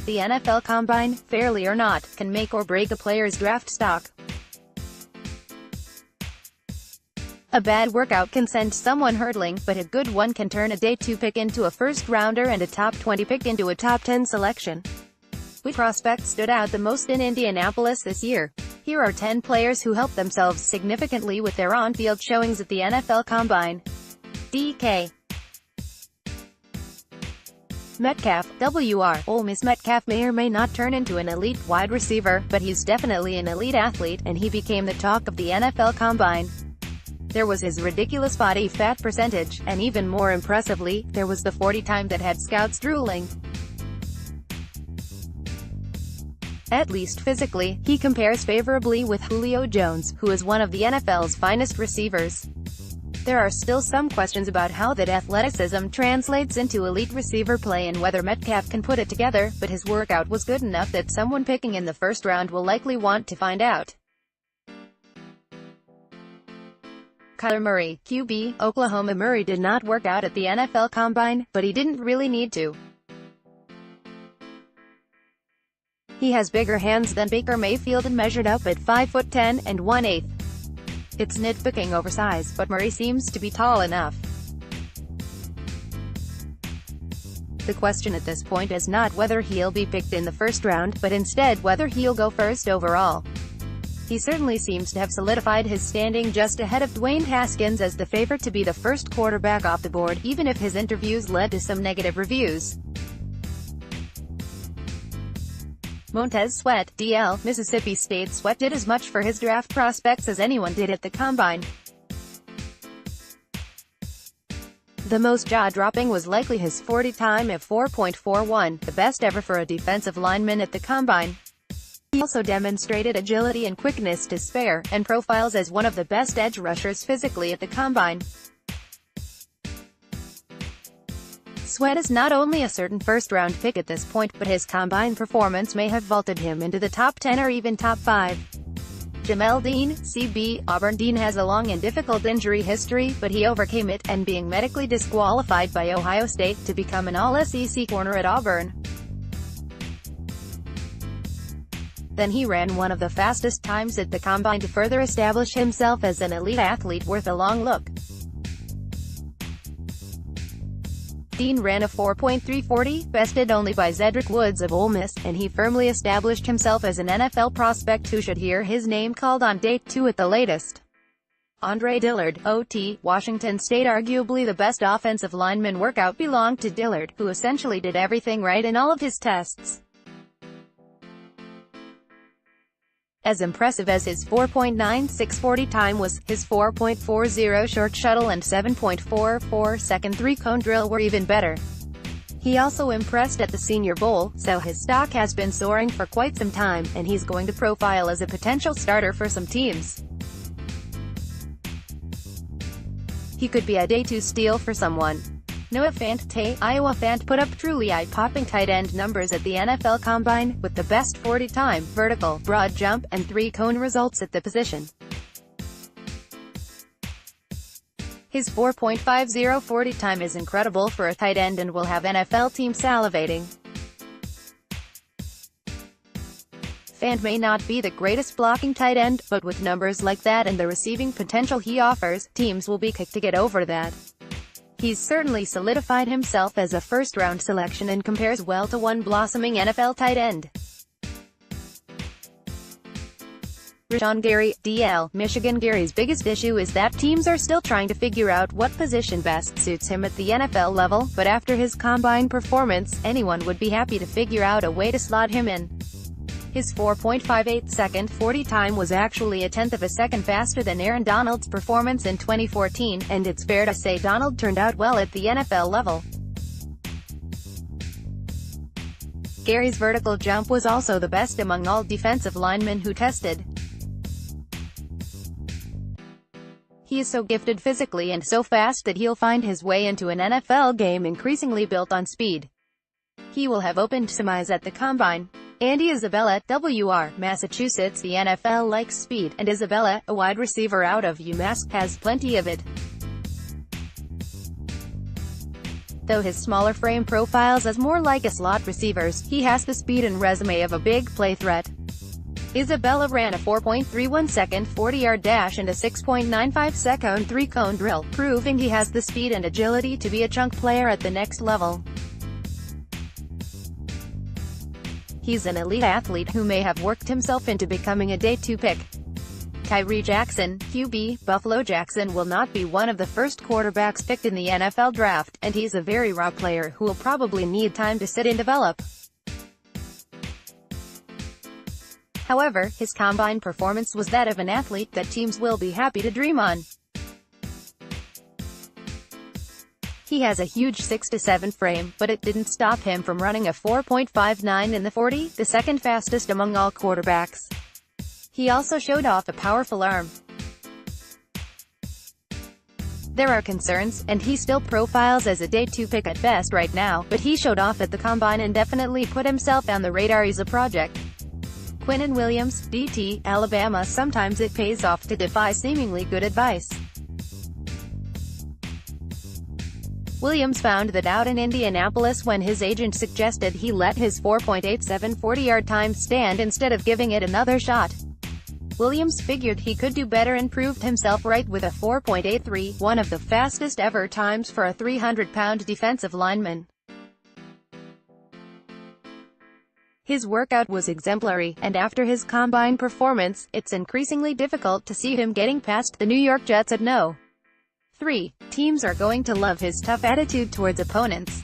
The NFL Combine, fairly or not, can make or break a player's draft stock. A bad workout can send someone hurtling, but a good one can turn a day 2 pick into a first-rounder and a top 20 pick into a top 10 selection. Which prospects stood out the most in Indianapolis this year? Here are 10 players who helped themselves significantly with their on-field showings at the NFL Combine. DK Metcalf, WR. Ole Miss Metcalf may or may not turn into an elite wide receiver, but he's definitely an elite athlete, and he became the talk of the NFL Combine. There was his ridiculous body fat percentage, and even more impressively, there was the 40 time that had scouts drooling. At least physically, he compares favorably with Julio Jones, who is one of the NFL's finest receivers. There are still some questions about how that athleticism translates into elite receiver play and whether Metcalf can put it together, but his workout was good enough that someone picking in the first round will likely want to find out. Kyler Murray, QB, Oklahoma. Murray did not work out at the NFL Combine, but he didn't really need to. He has bigger hands than Baker Mayfield and measured up at 5'10" and 1/8. It's nitpicking over size, but Murray seems to be tall enough. The question at this point is not whether he'll be picked in the first round, but instead whether he'll go first overall. He certainly seems to have solidified his standing just ahead of Dwayne Haskins as the favorite to be the first quarterback off the board, even if his interviews led to some negative reviews. Montez Sweat, DL, Mississippi State. Sweat did as much for his draft prospects as anyone did at the Combine. The most jaw-dropping was likely his 40 time of 4.41, the best ever for a defensive lineman at the Combine. He also demonstrated agility and quickness to spare, and profiles as one of the best edge rushers physically at the Combine. Sweat is not only a certain first-round pick at this point, but his Combine performance may have vaulted him into the top 10 or even top 5. Jamel Dean, CB, Auburn. Dean has a long and difficult injury history, but he overcame it, and being medically disqualified by Ohio State, to become an All-SEC corner at Auburn. Then he ran one of the fastest times at the Combine to further establish himself as an elite athlete worth a long look. Dean ran a 4.340, bested only by Zedrick Woods of Ole Miss, and he firmly established himself as an NFL prospect who should hear his name called on day 2 at the latest. Andre Dillard, OT, Washington State. Arguably the best offensive lineman workout belonged to Dillard, who essentially did everything right in all of his tests. As impressive as his 4.96 40 time was, his 4.40 short shuttle and 7.44 second 3-cone drill were even better. He also impressed at the Senior Bowl, so his stock has been soaring for quite some time, and he's going to profile as a potential starter for some teams. He could be a day 2 steal for someone. Noah Fant, Iowa. Fant put up truly eye-popping tight end numbers at the NFL Combine, with the best 40 time, vertical, broad jump, and 3-cone results at the position. His 4.50 40 time is incredible for a tight end and will have NFL teams salivating. Fant may not be the greatest blocking tight end, but with numbers like that and the receiving potential he offers, teams will be kicked to get over that. He's certainly solidified himself as a first-round selection and compares well to one blossoming NFL tight end. Rashawn Gary, DL, Michigan. Gary's biggest issue is that teams are still trying to figure out what position best suits him at the NFL level, but after his Combine performance, anyone would be happy to figure out a way to slot him in. His 4.58 second 40 time was actually a tenth of a second faster than Aaron Donald's performance in 2014, and it's fair to say Donald turned out well at the NFL level. Gary's vertical jump was also the best among all defensive linemen who tested. He is so gifted physically and so fast that he'll find his way into an NFL game increasingly built on speed. He will have opened some eyes at the Combine. Andy Isabella, WR, Massachusetts. The NFL likes speed, and Isabella, a wide receiver out of UMass, has plenty of it. Though his smaller frame profiles as more like a slot receiver's, he has the speed and resume of a big play threat. Isabella ran a 4.31-second 40-yard dash and a 6.95-second three-cone drill, proving he has the speed and agility to be a chunk player at the next level. He's an elite athlete who may have worked himself into becoming a Day 2 pick. Tyree Jackson, QB, Buffalo. Jackson will not be one of the first quarterbacks picked in the NFL draft, and he's a very raw player who will probably need time to sit and develop. However, his combine performance was that of an athlete that teams will be happy to dream on. He has a huge 6'7" frame, but it didn't stop him from running a 4.59 in the 40, the second fastest among all quarterbacks. He also showed off a powerful arm. There are concerns, and he still profiles as a Day 2 pick at best right now, but he showed off at the combine and definitely put himself on the radar. He's a project. Quinnen Williams, DT, Alabama. Sometimes it pays off to defy seemingly good advice. Williams found that out in Indianapolis when his agent suggested he let his 4.87 40-yard time stand instead of giving it another shot. Williams figured he could do better and proved himself right with a 4.83, one of the fastest ever times for a 300-pound defensive lineman. His workout was exemplary, and after his combine performance, it's increasingly difficult to see him getting past the New York Jets at no. 3. Teams are going to love his tough attitude towards opponents.